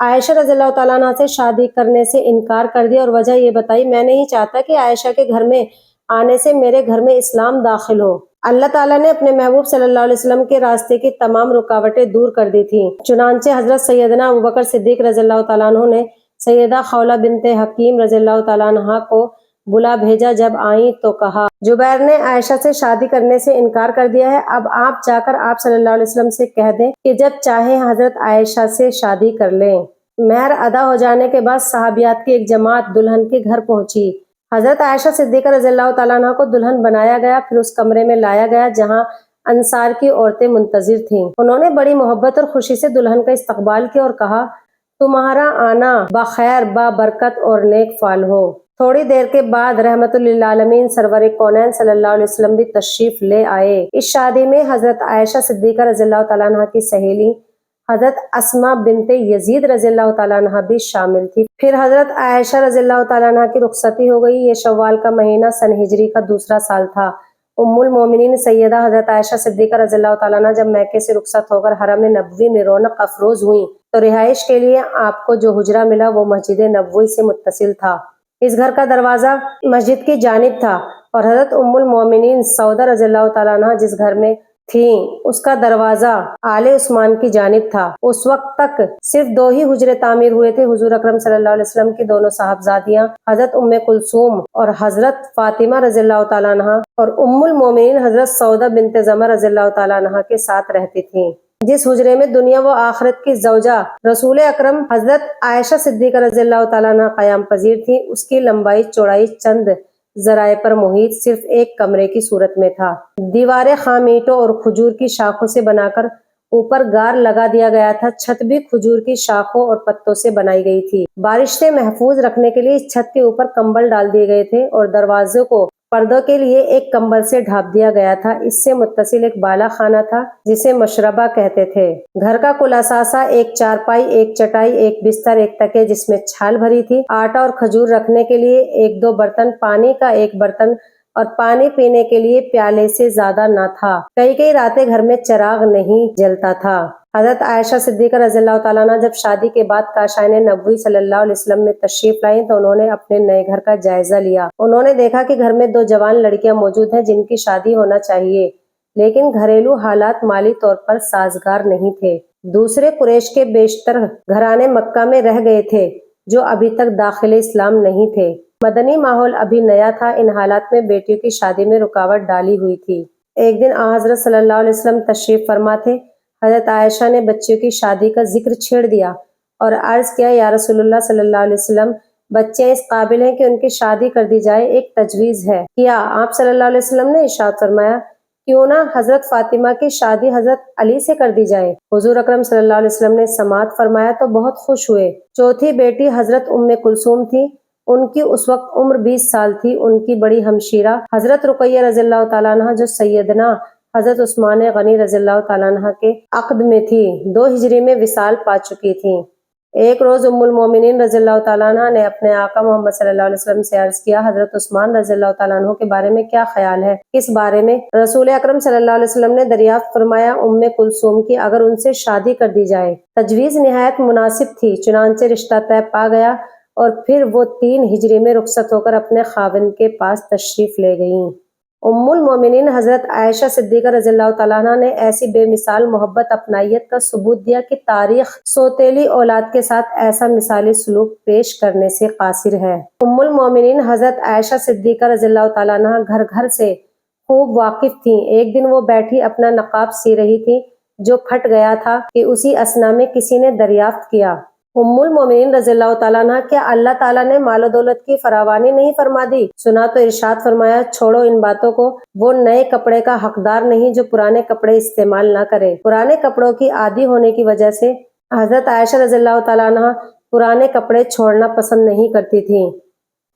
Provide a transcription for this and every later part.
عائشہ رضی اللہ تعالیٰ عنہ سے شادی کرنے سے انکار کر دیا اور وجہ یہ بتائی، میں نہیں چاہتا کہ عائشہ کے گھر میں آنے سے میرے گھر میں اسلام داخل ہو۔ اللہ تعالیٰ نے اپنے محبوب صلی اللہ علیہ وسلم کے راستے کی تمام رکاوٹیں دور کر دی تھیں۔ چنانچہ حضرت سیدنا ابوبکر صدیق رضی اللہ تعالیٰ عنہ نے سیدہ خولہ بنت حکیم رضی اللہ تعالیٰ عنہ کو بلا بھیجا۔ جب آئیں تو کہا، جبیر نے عائشہ سے شادی کرنے سے انکار کر دیا ہے، اب آپ جا کر آپ صلی اللہ علیہ وسلم سے کہہ دیں کہ جب چاہیں حضرت عائشہ سے شادی کر لیں۔ مہر ادا ہو جانے کے بعد صحابیات کی ایک جماعت دلہن کے گھر پہنچی۔ حضرت عائشہ صدیقہ رضی اللہ تعالیٰ عنہ کو دلہن بنایا گیا، پھر اس کمرے میں لایا گیا جہاں انصار کی عورتیں منتظر تھیں۔ انہوں نے بڑی محبت اور خوشی سے دلہن کا استقبال کیا اور کہا، تمہارا آنا بخیر، بابرکت اور نیک فال ہو۔ تھوڑی دیر کے بعد رحمت للعالمین سرور کونین صلی اللہ علیہ وسلم بھی تشریف لے آئے۔ اس شادی میں حضرت عائشہ صدیقہ رضی اللہ تعالیٰ عنہ کی سہیلی حضرت اسماء بنت یزید رضی اللہ تعالیٰ عنہ بھی شامل تھی۔ پھر حضرت عائشہ رضی اللہ تعالیٰ عنہ کی رخصتی ہو گئی۔ یہ شوال کا مہینہ سن ہجری کا دوسرا سال تھا۔ ام المومنین سیدہ حضرت عائشہ صدیقہ رضی اللہ تعالیٰ عنہ جب مکے سے رخصت ہو کر حرم نبوی میں رونق افروز ہوئیں تو رہائش کے لیے آپ کو جو حجرہ ملا وہ مسجد نبوی سے متصل تھا۔ اس گھر کا دروازہ مسجد کی جانب تھا اور حضرت ام المومنین سودہ رضی اللہ تعالیٰ عنہ جس گھر میں تھیں اس کا دروازہ آل عثمان کی جانب تھا۔ اس وقت تک صرف 2 ہی حجرے تعمیر ہوئے تھے۔ حضور اکرم صلی اللہ علیہ وسلم کی دونوں صاحبزادیاں حضرت ام کلثوم اور حضرت فاطمہ رضی اللہ تعالیٰ عنہ اور ام المومنین حضرت سودہ بنت زمع رضی اللہ تعالیٰ عنہ کے ساتھ رہتی تھیں۔ جس حجرے میں دنیا و آخرت کی زوجہ رسول اکرم حضرت عائشہ صدیقہ رضی اللہ تعالیٰ عنہ قیام پذیر تھی، اس کی لمبائی چوڑائی چند ذرائع پر محیط صرف ایک کمرے کی صورت میں تھا۔ دیواریں خام اینٹوں اور کھجور کی شاخوں سے بنا کر اوپر گار لگا دیا گیا تھا۔ چھت بھی کھجور کی شاخوں اور پتوں سے بنائی گئی تھی۔ بارش سے محفوظ رکھنے کے لیے اس چھت کے اوپر کمبل ڈال دیے گئے تھے اور دروازوں کو پردوں کے لیے ایک کمبل سے ڈھانپ دیا گیا تھا۔ اس سے متصل ایک بالا خانہ تھا جسے مشربہ کہتے تھے۔ گھر کا کل اثاثہ ایک چارپائی، ایک چٹائی، ایک بستر، ایک تکے جس میں چھال بھری تھی، آٹا اور کھجور رکھنے کے لیے 1-2 برتن، پانی کا ایک برتن اور پانی پینے کے لیے پیالے سے زیادہ نہ تھا۔ کئی راتیں گھر میں چراغ نہیں جلتا تھا۔ حضرت عائشہ صدیقہ رضی اللہ تعالیٰ عنہ جب شادی کے بعد کاشان نبوی صلی اللہ علیہ وسلم میں تشریف لائیں تو انہوں نے اپنے نئے گھر کا جائزہ لیا۔ انہوں نے دیکھا کہ گھر میں 2 جوان لڑکیاں موجود ہیں جن کی شادی ہونا چاہیے، لیکن گھریلو حالات مالی طور پر سازگار نہیں تھے۔ دوسرے قریش کے بیشتر گھرانے مکہ میں رہ گئے تھے جو ابھی تک داخل اسلام نہیں تھے۔ مدنی ماحول ابھی نیا تھا۔ ان حالات میں بیٹیوں کی شادی میں رکاوٹ ڈالی ہوئی تھی۔ ایک دن حضرت صلی اللہ علیہ وسلم تشریف فرما تھے۔ حضرت عائشہ نے بچیوں کی شادی کا ذکر چھیڑ دیا اور عرض کیا، یا رسول اللہ صلی اللہ علیہ وسلم، بچے اس قابل ہیں کہ ان کی شادی کر دی جائے، ایک تجویز ہے کیا؟ آپ صلی اللہ علیہ وسلم نے ارشاد فرمایا، کیوں نہ حضرت فاطمہ کی شادی حضرت علی سے کر دی جائے۔ حضور اکرم صلی اللہ علیہ وسلم نے سماعت فرمایا تو بہت خوش ہوئے۔ چوتھی بیٹی حضرت ام کلثوم تھی۔ ان کی اس وقت عمر 20 سال تھی۔ ان کی بڑی ہمشیرہ حضرت رقیہ رضی اللہ تعالیٰ عنہ جو سیدنا حضرت عثمان غنی رضی اللہ تعالیٰ عنہ کے عقد میں تھی، 2 ہجری میں وصال پا چکی تھیں۔ ایک روز ام المومنین رضی اللہ تعالیٰ عنہ نے اپنے آقا محمد صلی اللہ علیہ وسلم سے عرض کیا، حضرت عثمان رضی اللہ تعالیٰ عنہ کے بارے میں کیا خیال ہے؟ اس بارے میں رسول اکرم صلی اللہ علیہ وسلم نے دریافت فرمایا، ام کلثوم کی اگر ان سے شادی کر دی جائے۔ تجویز نہایت مناسب تھی، چنانچہ رشتہ طے پا گیا اور پھر وہ 3 ہجری میں رخصت ہو کر اپنے خاوند کے پاس تشریف لے گئیں۔ ام المومنین حضرت عائشہ صدیقہ رضی اللہ تعالیٰ عنہ نے ایسی بے مثال محبت اپنائیت کا ثبوت دیا کہ تاریخ سوتیلی اولاد کے ساتھ ایسا مثالی سلوک پیش کرنے سے قاصر ہے۔ ام المومنین حضرت عائشہ صدیقہ رضی اللہ تعالیٰ عنہ گھر گھر سے خوب واقف تھیں۔ ایک دن وہ بیٹھی اپنا نقاب سی رہی تھی جو پھٹ گیا تھا کہ اسی اثنا میں کسی نے دریافت کیا، ام المومنین رضی اللہ تعالیٰ عنہ، کیا اللہ تعالیٰ نے مال و دولت کی فراوانی نہیں فرما دی؟ سنا تو ارشاد فرمایا، چھوڑو ان باتوں کو، وہ نئے کپڑے کا حقدار نہیں جو پرانے کپڑے استعمال نہ کرے۔ پرانے کپڑوں کی عادی ہونے کی وجہ سے حضرت عائشہ رضی اللہ تعالیٰ عنہ پرانے کپڑے چھوڑنا پسند نہیں کرتی تھیں۔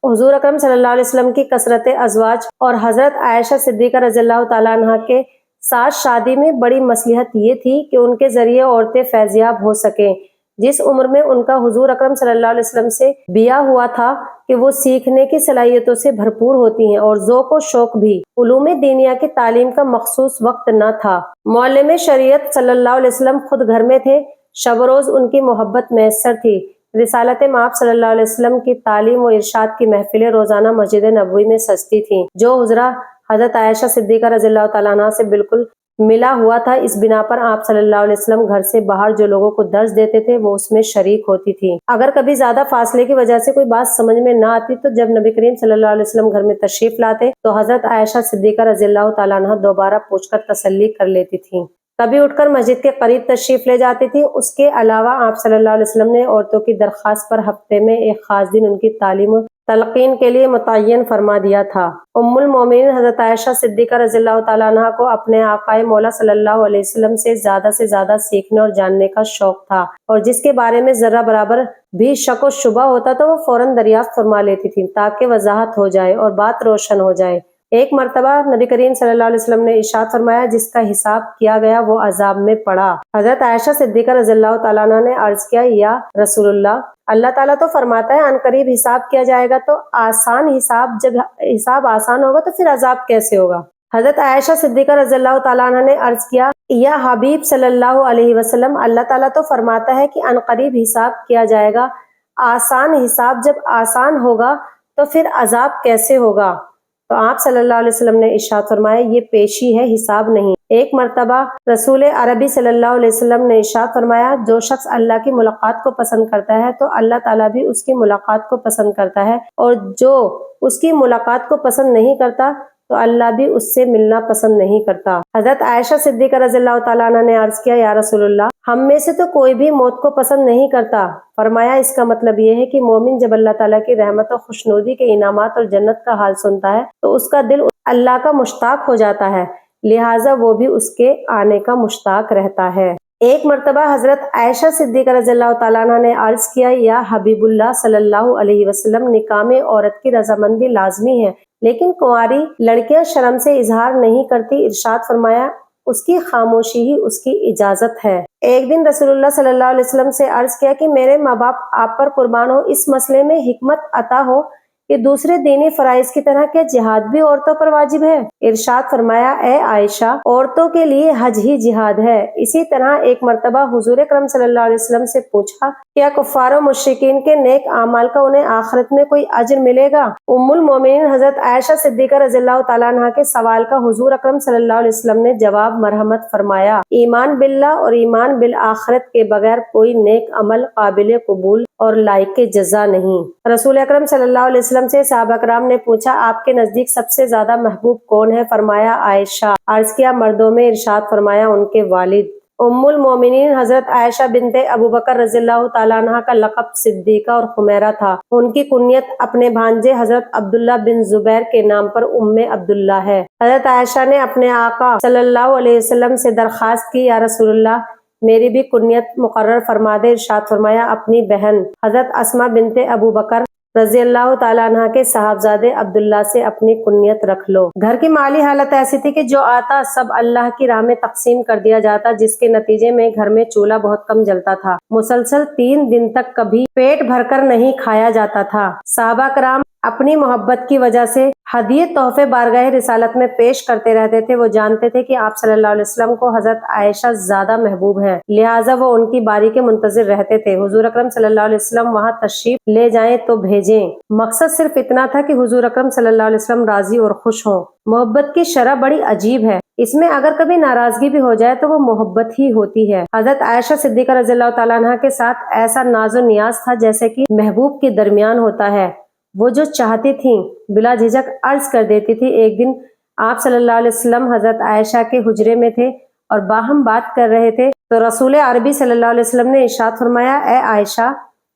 حضور اکرم صلی اللہ علیہ وسلم کی کثرت ازواج اور حضرت عائشہ صدیقہ رضی اللہ تعالیٰ عنہ کے ساتھ شادی میں بڑی مصلحت یہ تھی کہ ان کے ذریعے عورتیں فیضیاب ہو سکیں۔ جس عمر میں ان کا حضور اکرم صلی اللہ علیہ وسلم سے بیاہ ہوا تھا کہ وہ سیکھنے کی صلاحیتوں سے بھرپور ہوتی ہیں اور ذوق و شوق بھی۔ علوم دینیہ کی تعلیم کا مخصوص وقت نہ تھا۔ معلم شریعت صلی اللہ علیہ وسلم خود گھر میں تھے۔ شب و روز ان کی محبت میسر تھی۔ رسالت مآب صلی اللہ علیہ وسلم کی تعلیم و ارشاد کی محفلیں روزانہ مسجد نبوی میں سجتی تھیں، جو حجرہ حضرت عائشہ صدیقہ رضی اللہ تعالیٰ عنہ سے بالکل ملا ہوا تھا۔ اس بنا پر آپ صلی اللہ علیہ وسلم گھر سے باہر جو لوگوں کو درس دیتے تھے وہ اس میں شریک ہوتی تھی۔ اگر کبھی زیادہ فاصلے کی وجہ سے کوئی بات سمجھ میں نہ آتی تو جب نبی کریم صلی اللہ علیہ وسلم گھر میں تشریف لاتے تو حضرت عائشہ صدیقہ رضی اللہ تعالیٰ عنہ دوبارہ پوچھ کر تسلی کر لیتی تھیں۔ کبھی اٹھ کر مسجد کے قریب تشریف لے جاتی تھی۔ اس کے علاوہ آپ صلی اللہ علیہ وسلم نے عورتوں کی درخواست پر ہفتے میں ایک خاص دن ان کی تعلیم و تلقین کے لیے متعین فرما دیا تھا۔ ام المومنین حضرت عائشہ صدیقہ رضی اللہ تعالیٰ عنہ کو اپنے آقائے مولا صلی اللہ علیہ وسلم سے زیادہ سیکھنے اور جاننے کا شوق تھا، اور جس کے بارے میں ذرہ برابر بھی شک و شبہ ہوتا تو وہ فوراً دریافت فرما لیتی تھی تاکہ وضاحت ہو جائے اور بات روشن ہو جائے۔ ایک مرتبہ نبی کریم صلی اللہ علیہ وسلم نے ارشاد فرمایا، جس کا حساب کیا گیا وہ عذاب میں پڑا۔ حضرت عائشہ صدیقہ رضی اللہ تعالیٰ عنہ نے عرض کیا، یا رسول اللہ تعالیٰ تو فرماتا ہے عنقریب حساب کیا جائے گا، تو جب حساب آسان ہوگا تو پھر عذاب کیسے ہوگا؟ حضرت عائشہ صدیقہ رضی اللہ تعالیٰ عنہ نے عرض کیا، یا حبیب صلی اللہ علیہ وسلم، اللہ تعالیٰ تو فرماتا ہے کہ عنقریب حساب کیا جائے گا، آسان حساب جب آسان ہوگا تو پھر عذاب کیسے ہوگا؟ تو آپ صلی اللہ علیہ وسلم نے ارشاد فرمایا، یہ پیشی ہے، حساب نہیں۔ ایک مرتبہ رسول عربی صلی اللہ علیہ وسلم نے ارشاد فرمایا، جو شخص اللہ کی ملاقات کو پسند کرتا ہے تو اللہ تعالیٰ بھی اس کی ملاقات کو پسند کرتا ہے، اور جو اس کی ملاقات کو پسند نہیں کرتا تو اللہ بھی اس سے ملنا پسند نہیں کرتا۔ حضرت عائشہ صدیقہ رضی اللہ تعالیٰ عنہ نے عرض کیا، یا رسول اللہ، ہم میں سے تو کوئی بھی موت کو پسند نہیں کرتا۔ فرمایا، اس کا مطلب یہ ہے کہ مومن جب اللہ تعالیٰ کی رحمت و خوشنودی کے انعامات اور جنت کا حال سنتا ہے تو اس کا دل اللہ کا مشتاق ہو جاتا ہے، لہٰذا وہ بھی اس کے آنے کا مشتاق رہتا ہے۔ ایک مرتبہ حضرت عائشہ صدیقہ رضی اللہ تعالیٰ عنہ نے عرض کیا، یا حبیب اللہ صلی اللہ علیہ وسلم، نکاح میں عورت کی رضامندی لازمی ہے، لیکن کنواری لڑکیاں شرم سے اظہار نہیں کرتی۔ ارشاد فرمایا، اس کی خاموشی ہی اس کی اجازت ہے۔ ایک دن رسول اللہ صلی اللہ علیہ وسلم سے عرض کیا کہ میرے ماں باپ آپ پر قربان ہو، اس مسئلے میں حکمت عطا ہو کہ دوسرے دینی فرائض کی طرح کیا جہاد بھی عورتوں پر واجب ہے؟ ارشاد فرمایا، اے عائشہ، عورتوں کے لیے حج ہی جہاد ہے۔ اسی طرح ایک مرتبہ حضور اکرم صلی اللہ علیہ وسلم سے پوچھا، کیا کفار و مشرکین کے نیک اعمال کا انہیں آخرت میں کوئی اجر ملے گا؟ ام المومنین حضرت عائشہ صدیقہ رضی اللہ تعالیٰ عنہ کے سوال کا حضور اکرم صلی اللہ علیہ وسلم نے جواب مرحمت فرمایا، ایمان باللہ اور ایمان بالآخرت کے بغیر کوئی نیک عمل قابل قبول اور لائق جزا نہیں۔ رسول اکرم صلی اللہ علیہ وسلم سے صحابہ کرام نے پوچھا، آپ کے نزدیک سب سے زیادہ محبوب کون ہے؟ فرمایا، عائشہ۔ عرض کیا، مردوں میں؟ ارشاد فرمایا، ان کے والد۔ ام المومنین حضرت عائشہ بنت ابوبکر رضی اللہ تعالیٰ عنہ کا لقب صدیقہ اور خمیرہ تھا۔ ان کی کنیت اپنے بھانجے حضرت عبداللہ بن زبیر کے نام پر ام عبداللہ ہے۔ حضرت عائشہ نے اپنے آقا صلی اللہ علیہ وسلم سے درخواست کی، یا رسول اللہ، میری بھی کنیت مقرر فرما دے۔ ارشاد فرمایا، اپنی بہن حضرت اسماء بنت ابوبکر رضی اللہ تعالیٰ عنہ کے صاحبزادے عبداللہ سے اپنی کنیت رکھ لو۔ گھر کی مالی حالت ایسی تھی کہ جو آتا سب اللہ کی راہ میں تقسیم کر دیا جاتا، جس کے نتیجے میں گھر میں چولہا بہت کم جلتا تھا۔ مسلسل 3 دن تک کبھی پیٹ بھر کر نہیں کھایا جاتا تھا۔ صحابہ کرام اپنی محبت کی وجہ سے ہدیے تحفے بارگاہ رسالت میں پیش کرتے رہتے تھے۔ وہ جانتے تھے کہ آپ صلی اللہ علیہ وسلم کو حضرت عائشہ زیادہ محبوب ہیں، لہٰذا وہ ان کی باری کے منتظر رہتے تھے۔ حضور اکرم صلی اللہ علیہ وسلم وہاں تشریف لے جائیں تو بھیجیں۔ مقصد صرف اتنا تھا کہ حضور اکرم صلی اللہ علیہ وسلم راضی اور خوش ہوں۔ محبت کی شرح بڑی عجیب ہے، اس میں اگر کبھی ناراضگی بھی ہو جائے تو وہ محبت ہی ہوتی ہے۔ حضرت عائشہ صدیقہ رضی اللہ تعالیٰ عنہ کے ساتھ ایسا ناز و نیاز تھا جیسے کہ محبوب کے درمیان ہوتا ہے۔ وہ جو چاہتی تھیں بلا جھجک عرض کر دیتی تھی۔ ایک دن آپ صلی اللہ علیہ وسلم حضرت عائشہ کے حجرے میں تھے اور باہم بات کر رہے تھے تو رسول عربی صلی اللہ علیہ وسلم نے ارشاد فرمایا، اے عائشہ،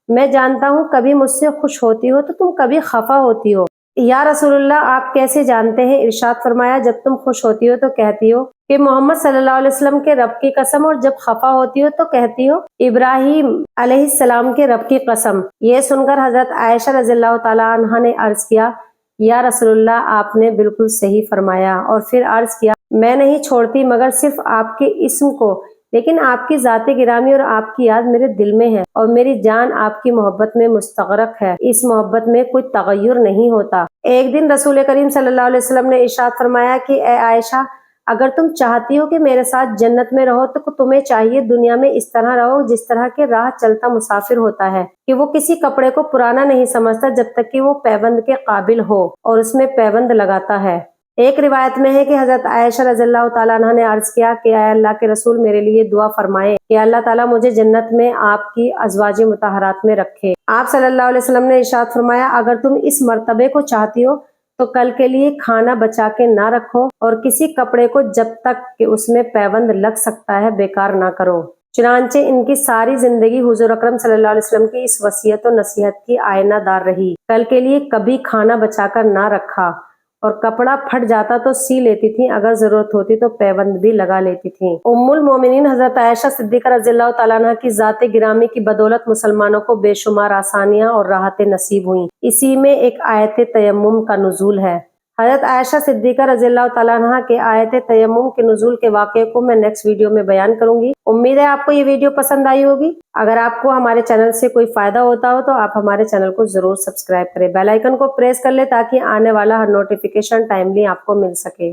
میں جانتا ہوں کبھی مجھ سے خوش ہوتی ہو تو تم کبھی خفا ہوتی ہو۔ یا رسول اللہ، آپ کیسے جانتے ہیں؟ ارشاد فرمایا، جب تم خوش ہوتی ہو تو کہتی ہو کہ محمد صلی اللہ علیہ وسلم کے رب کی قسم، اور جب خفا ہوتی ہو تو کہتی ہو ابراہیم علیہ السلام کے رب کی قسم۔ یہ سن کر حضرت عائشہ رضی اللہ تعالیٰ عنہ نے عرض کیا، یا رسول اللہ، آپ نے بالکل صحیح فرمایا۔ اور پھر عرض کیا، میں نہیں چھوڑتی مگر صرف آپ کے اسم کو، لیکن آپ کی ذات گرامی اور آپ کی یاد میرے دل میں ہے، اور میری جان آپ کی محبت میں مستغرق ہے۔ اس محبت میں کوئی تغیر نہیں ہوتا۔ ایک دن رسول کریم صلی اللہ علیہ وسلم نے ارشاد فرمایا کہ اے عائشہ، اگر تم چاہتی ہو کہ میرے ساتھ جنت میں رہو تو تمہیں چاہیے دنیا میں اس طرح رہو جس طرح کے راہ چلتا مسافر ہوتا ہے کہ وہ کسی کپڑے کو پرانا نہیں سمجھتا جب تک کہ وہ پیوند کے قابل ہو اور اس میں پیوند لگاتا ہے۔ ایک روایت میں ہے کہ حضرت عائشہ رضی اللہ تعالیٰ عنہ نے عرض کیا کہ اے اللہ کے رسول میرے لیے دعا فرمائیں کہ اللہ تعالیٰ مجھے جنت میں آپ کی ازواج مطہرات میں رکھے۔ آپ صلی اللہ علیہ وسلم نے ارشاد فرمایا اگر تم اس مرتبے کو چاہتی ہو تو کل کے لیے کھانا بچا کے نہ رکھو اور کسی کپڑے کو جب تک کہ اس میں پیوند لگ سکتا ہے بیکار نہ کرو۔ چنانچہ ان کی ساری زندگی حضور اکرم صلی اللہ علیہ وسلم کی اس وصیت و نصیحت کی آئینہ دار رہی۔ کل کے لیے کبھی کھانا بچا کر نہ رکھا اور کپڑا پھٹ جاتا تو سی لیتی تھیں، اگر ضرورت ہوتی تو پیوند بھی لگا لیتی تھیں۔ ام المومنین حضرت عائشہ صدیقہ رضی اللہ تعالیٰ عنہ کی ذات گرامی کی بدولت مسلمانوں کو بے شمار آسانیاں اور راحتیں نصیب ہوئیں۔ اسی میں ایک آیت تیمم کا نزول ہے۔ حضرت عائشہ صدیقہ رضی اللہ تعالیٰ عنہ کے آیت تیمم کے نزول کے واقعے کو میں نیکسٹ ویڈیو میں بیان کروں گی۔ امید ہے آپ کو یہ ویڈیو پسند آئی ہوگی۔ اگر آپ کو ہمارے چینل سے کوئی فائدہ ہوتا ہو تو آپ ہمارے چینل کو ضرور سبسکرائب کریں، بیل آئیکن کو پریس کر لیں تاکہ آنے والا ہر نوٹیفیکیشن ٹائملی آپ کو مل سکے۔